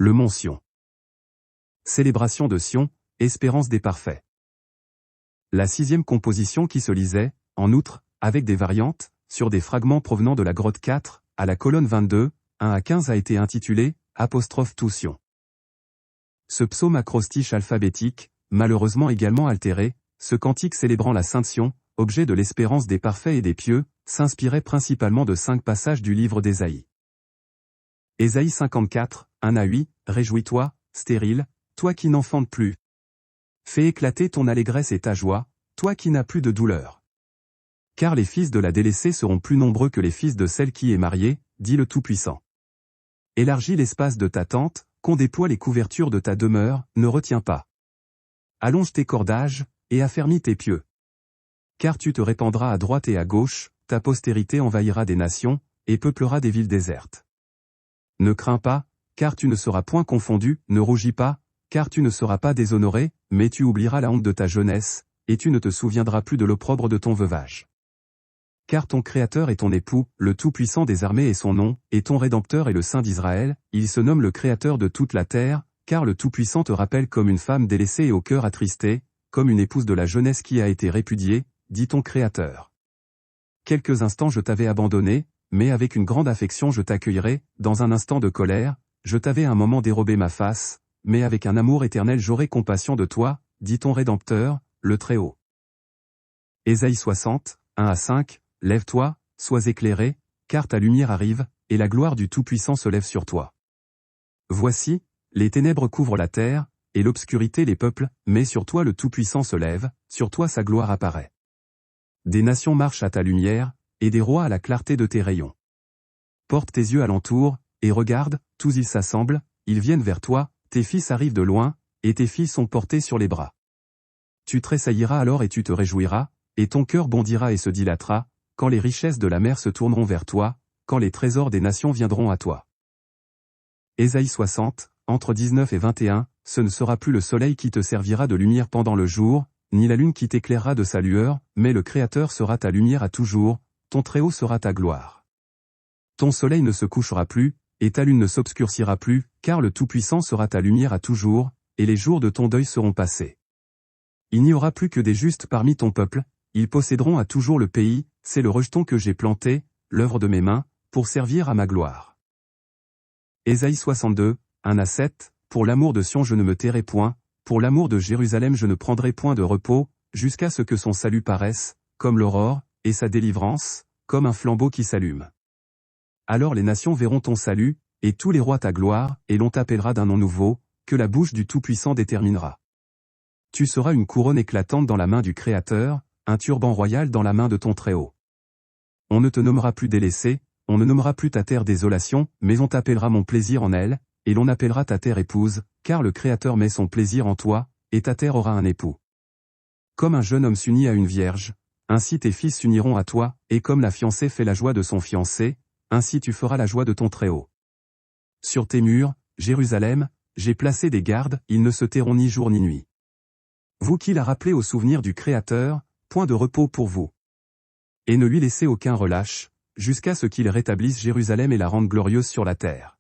Le mont Sion. Célébration de Sion, espérance des parfaits. La 6e composition qui se lisait, en outre, avec des variantes, sur des fragments provenant de la grotte 4, à la colonne 22, 1 à 15 a été intitulée « tout Sion ». Ce psaume acrostiche alphabétique, malheureusement également altéré, ce cantique célébrant la Sainte Sion, objet de l'espérance des parfaits et des pieux, s'inspirait principalement de 5 passages du livre d'Ésaïe. Ésaïe 54, 1 à 8, Réjouis-toi, stérile, toi qui n'enfantes plus. Fais éclater ton allégresse et ta joie, toi qui n'as plus de douleur. Car les fils de la délaissée seront plus nombreux que les fils de celle qui est mariée, dit le Tout-Puissant. Élargis l'espace de ta tente, qu'on déploie les couvertures de ta demeure, ne retiens pas. Allonge tes cordages, et affermis tes pieux. Car tu te répandras à droite et à gauche, ta postérité envahira des nations, et peuplera des villes désertes. Ne crains pas, car tu ne seras point confondu, ne rougis pas, car tu ne seras pas déshonoré, mais tu oublieras la honte de ta jeunesse, et tu ne te souviendras plus de l'opprobre de ton veuvage. Car ton Créateur est ton époux, le Tout-Puissant des armées est son nom, et ton Rédempteur est le Saint d'Israël, il se nomme le Créateur de toute la terre, car le Tout-Puissant te rappelle comme une femme délaissée et au cœur attristé, comme une épouse de la jeunesse qui a été répudiée, dit ton Créateur. Quelques instants je t'avais abandonné, mais avec une grande affection je t'accueillerai, dans un instant de colère, je t'avais un moment dérobé ma face, mais avec un amour éternel j'aurai compassion de toi, dit ton Rédempteur, le Très-Haut. Ésaïe 60, 1 à 5, Lève-toi, sois éclairé, car ta lumière arrive, et la gloire du Tout-Puissant se lève sur toi. Voici, les ténèbres couvrent la terre, et l'obscurité les peuples, mais sur toi le Tout-Puissant se lève, sur toi sa gloire apparaît. Des nations marchent à ta lumière, et des rois à la clarté de tes rayons. Porte tes yeux alentour, et regarde, tous ils s'assemblent, ils viennent vers toi, tes fils arrivent de loin, et tes filles sont portées sur les bras. Tu tressailliras alors et tu te réjouiras, et ton cœur bondira et se dilatera, quand les richesses de la mer se tourneront vers toi, quand les trésors des nations viendront à toi. Ésaïe 60, entre 19 et 21, ce ne sera plus le soleil qui te servira de lumière pendant le jour, ni la lune qui t'éclairera de sa lueur, mais le Créateur sera ta lumière à toujours, ton Très-Haut sera ta gloire. Ton soleil ne se couchera plus, et ta lune ne s'obscurcira plus, car le Tout-Puissant sera ta lumière à toujours, et les jours de ton deuil seront passés. Il n'y aura plus que des justes parmi ton peuple, ils posséderont à toujours le pays, c'est le rejeton que j'ai planté, l'œuvre de mes mains, pour servir à ma gloire. Ésaïe 62, 1 à 7, pour l'amour de Sion je ne me tairai point, pour l'amour de Jérusalem je ne prendrai point de repos, jusqu'à ce que son salut paraisse, comme l'aurore, et sa délivrance, comme un flambeau qui s'allume. Alors les nations verront ton salut, et tous les rois ta gloire, et l'on t'appellera d'un nom nouveau, que la bouche du Tout-Puissant déterminera. Tu seras une couronne éclatante dans la main du Créateur, un turban royal dans la main de ton Très-Haut. On ne te nommera plus délaissé, on ne nommera plus ta terre désolation, mais on t'appellera mon plaisir en elle, et l'on appellera ta terre épouse, car le Créateur met son plaisir en toi, et ta terre aura un époux. Comme un jeune homme s'unit à une vierge, ainsi tes fils s'uniront à toi, et comme la fiancée fait la joie de son fiancé, ainsi tu feras la joie de ton Très-Haut. Sur tes murs, Jérusalem, j'ai placé des gardes, ils ne se tairont ni jour ni nuit. Vous qui la rappelez au souvenir du Créateur, point de repos pour vous. Et ne lui laissez aucun relâche, jusqu'à ce qu'il rétablisse Jérusalem et la rende glorieuse sur la terre.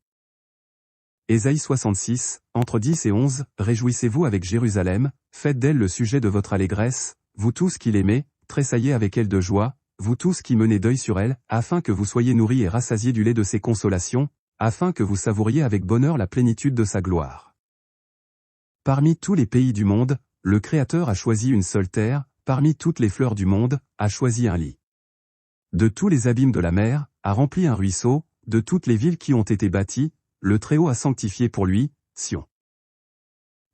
Ésaïe 66, entre 10 et 11, Réjouissez-vous avec Jérusalem, faites d'elle le sujet de votre allégresse, vous tous qui l'aimez, tressaillez avec elle de joie, vous tous qui menez deuil sur elle, afin que vous soyez nourris et rassasiés du lait de ses consolations, afin que vous savouriez avec bonheur la plénitude de sa gloire. Parmi tous les pays du monde, le Créateur a choisi une seule terre, parmi toutes les fleurs du monde, a choisi un lit. De tous les abîmes de la mer, a rempli un ruisseau, de toutes les villes qui ont été bâties, le Très-Haut a sanctifié pour lui, Sion.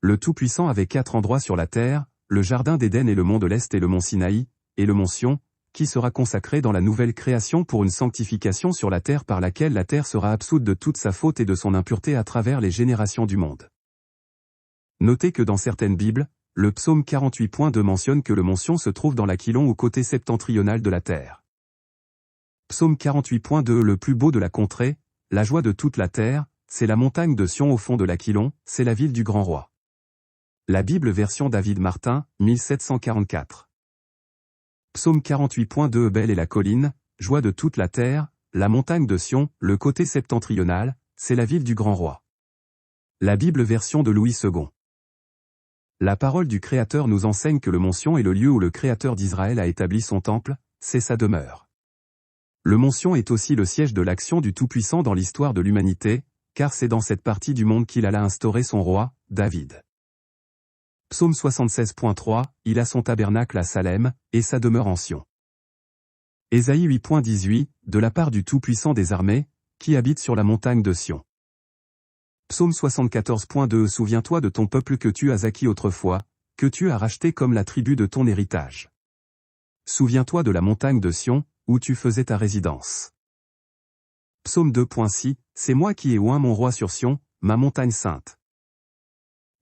Le Tout-Puissant avait 4 endroits sur la terre, le jardin d'Éden et le mont de l'Est et le mont Sinaï, et le mont Sion, qui sera consacré dans la nouvelle création pour une sanctification sur la terre par laquelle la terre sera absoute de toute sa faute et de son impureté à travers les générations du monde. Notez que dans certaines Bibles, le psaume 48.2 mentionne que le mont Sion se trouve dans l'Aquilon au côté septentrional de la terre. Psaume 48.2 Le plus beau de la contrée, la joie de toute la terre, c'est la montagne de Sion au fond de l'Aquilon, c'est la ville du grand roi. La Bible version David Martin, 1744. Psaume 48.2 Belle est la colline, joie de toute la terre, la montagne de Sion, le côté septentrional, c'est la ville du grand roi. La Bible version de Louis II. La parole du Créateur nous enseigne que le mont Sion est le lieu où le Créateur d'Israël a établi son temple, c'est sa demeure. Le mont Sion est aussi le siège de l'action du Tout-Puissant dans l'histoire de l'humanité, car c'est dans cette partie du monde qu'il alla instaurer son roi, David. Psaume 76.3, il a son tabernacle à Salem, et sa demeure en Sion. Ésaïe 8.18, de la part du Tout-Puissant des armées, qui habite sur la montagne de Sion. Psaume 74.2 Souviens-toi de ton peuple que tu as acquis autrefois, que tu as racheté comme la tribu de ton héritage. Souviens-toi de la montagne de Sion, où tu faisais ta résidence. Psaume 2.6 C'est moi qui ai oint mon roi sur Sion, ma montagne sainte.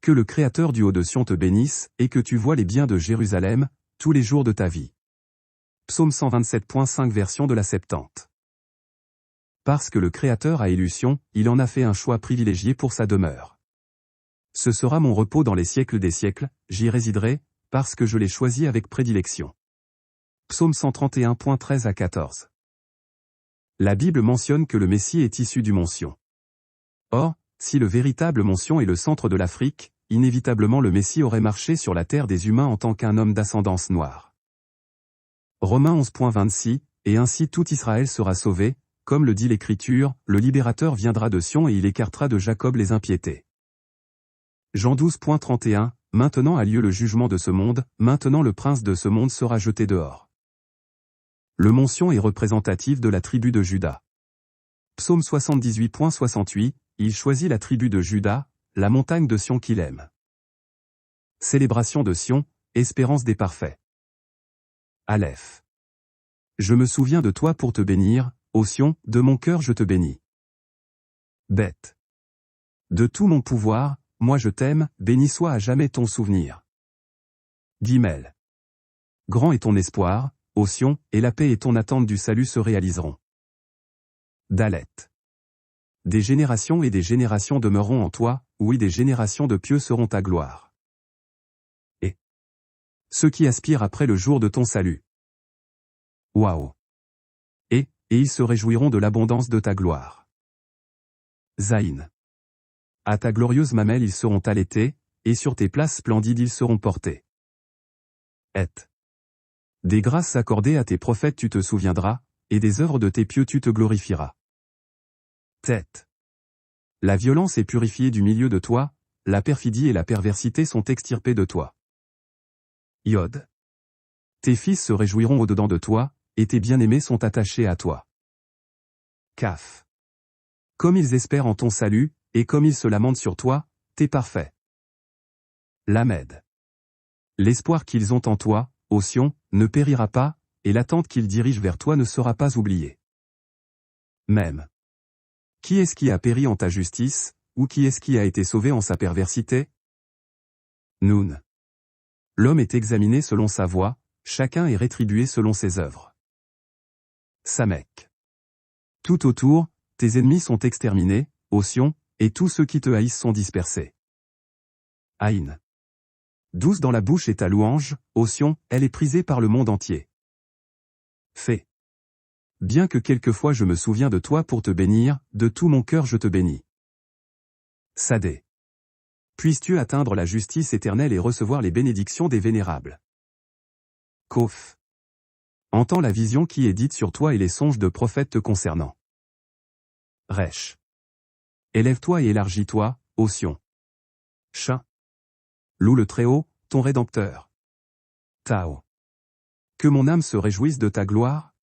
Que le Créateur du haut de Sion te bénisse, et que tu vois les biens de Jérusalem, tous les jours de ta vie. Psaume 127.5 version de la Septante. Parce que le Créateur a élu Sion, il en a fait un choix privilégié pour sa demeure. Ce sera mon repos dans les siècles des siècles, j'y résiderai, parce que je l'ai choisi avec prédilection. Psaume 131.13 à 14. La Bible mentionne que le Messie est issu du mont Sion. Or, si le véritable mont Sion est le centre de l'Afrique, inévitablement le Messie aurait marché sur la terre des humains en tant qu'un homme d'ascendance noire. Romains 11.26, et ainsi tout Israël sera sauvé, comme le dit l'Écriture, le libérateur viendra de Sion et il écartera de Jacob les impiétés. Jean 12.31, maintenant a lieu le jugement de ce monde, maintenant le prince de ce monde sera jeté dehors. Le mont Sion est représentatif de la tribu de Juda. Psaume 78.68, il choisit la tribu de Juda, la montagne de Sion qu'il aime. Célébration de Sion, espérance des parfaits. Aleph. Je me souviens de toi pour te bénir, ô Sion, de mon cœur je te bénis. Bet. De tout mon pouvoir, moi je t'aime, béni soit à jamais ton souvenir. Guimel. Grand est ton espoir, ô Sion, et la paix et ton attente du salut se réaliseront. Dalet. Des générations et des générations demeureront en toi, oui des générations de pieux seront ta gloire. Et ceux qui aspirent après le jour de ton salut. Waouh. Et ils se réjouiront de l'abondance de ta gloire. Zaïn. À ta glorieuse mamelle ils seront allaités, et sur tes places splendides ils seront portés. Et. Des grâces accordées à tes prophètes tu te souviendras, et des œuvres de tes pieux tu te glorifieras. Tête. La violence est purifiée du milieu de toi, la perfidie et la perversité sont extirpées de toi. Yod. Tes fils se réjouiront au-dedans de toi, et tes bien-aimés sont attachés à toi. Kaf. Comme ils espèrent en ton salut, et comme ils se lamentent sur toi, t'es parfait. Lamed. L'espoir qu'ils ont en toi, ô Sion, ne périra pas, et l'attente qu'ils dirigent vers toi ne sera pas oubliée. Même. Qui est-ce qui a péri en ta justice, ou qui est-ce qui a été sauvé en sa perversité? Noun. L'homme est examiné selon sa voie, chacun est rétribué selon ses œuvres. Samek. Tout autour, tes ennemis sont exterminés, ô Sion, et tous ceux qui te haïssent sont dispersés. Aïn. Douce dans la bouche est ta louange, ô Sion, elle est prisée par le monde entier. Fais. Bien que quelquefois je me souviens de toi pour te bénir, de tout mon cœur je te bénis. Sadé. Puisses-tu atteindre la justice éternelle et recevoir les bénédictions des vénérables. Kof. Entends la vision qui est dite sur toi et les songes de prophètes te concernant. Resh. Élève-toi et élargis-toi, ô Sion. Shin. Loue le Très-Haut, ton Rédempteur. Tao. Que mon âme se réjouisse de ta gloire.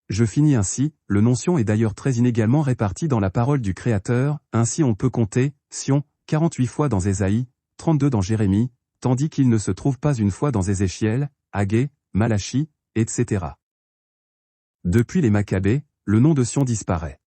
Je finis ainsi, le nom Sion est d'ailleurs très inégalement réparti dans la parole du Créateur, ainsi on peut compter, Sion, 48 fois dans Ésaïe, 32 dans Jérémie, tandis qu'il ne se trouve pas une fois dans Ézéchiel, Agé, Malachie, etc. Depuis les Maccabées, le nom de Sion disparaît.